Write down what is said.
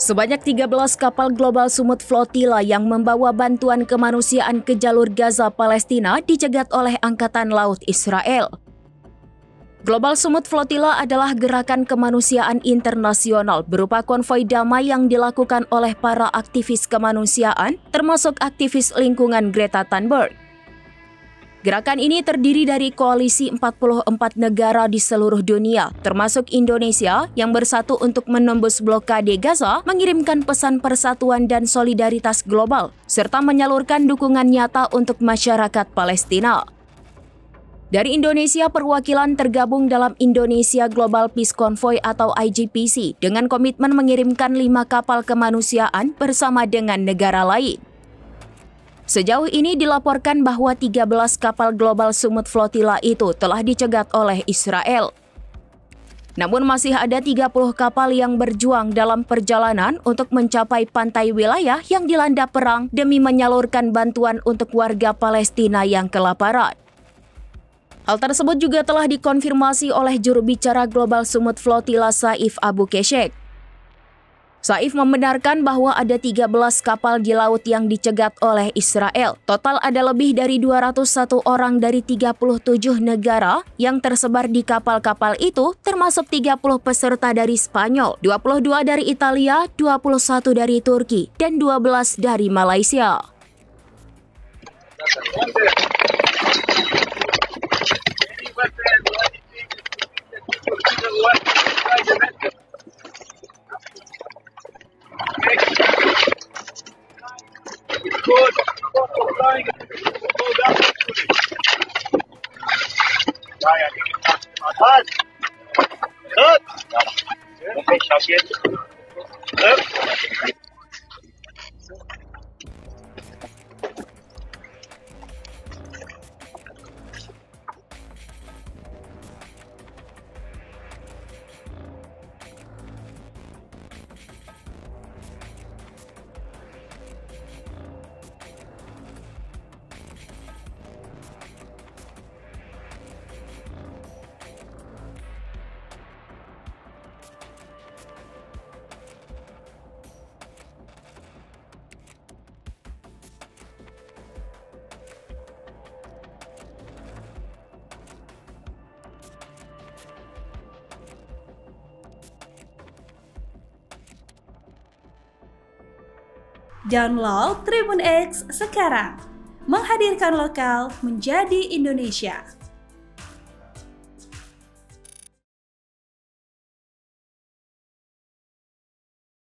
Sebanyak 13 kapal Global Sumut Flotilla yang membawa bantuan kemanusiaan ke jalur Gaza, Palestina dicegat oleh Angkatan Laut Israel. Global Sumut Flotilla adalah gerakan kemanusiaan internasional berupa konvoi damai yang dilakukan oleh para aktivis kemanusiaan, termasuk aktivis lingkungan Greta Thunberg. Gerakan ini terdiri dari koalisi 44 negara di seluruh dunia, termasuk Indonesia yang bersatu untuk menembus blokade Gaza, mengirimkan pesan persatuan dan solidaritas global, serta menyalurkan dukungan nyata untuk masyarakat Palestina. Dari Indonesia, perwakilan tergabung dalam Indonesia Global Peace Convoy atau IGPC dengan komitmen mengirimkan 5 kapal kemanusiaan bersama dengan negara lain. Sejauh ini dilaporkan bahwa 13 kapal Global Sumut Flotilla itu telah dicegat oleh Israel. Namun masih ada 30 kapal yang berjuang dalam perjalanan untuk mencapai pantai wilayah yang dilanda perang demi menyalurkan bantuan untuk warga Palestina yang kelaparan. Hal tersebut juga telah dikonfirmasi oleh juru bicara Global Sumut Flotilla Saif Abu Keshek. Saif membenarkan bahwa ada 13 kapal di laut yang dicegat oleh Israel. Total ada lebih dari 201 orang dari 37 negara yang tersebar di kapal-kapal itu, termasuk 30 peserta dari Spanyol, 22 dari Italia, 21 dari Turki, dan 12 dari Malaysia. Download Tribun X sekarang, menghadirkan lokal menjadi Indonesia.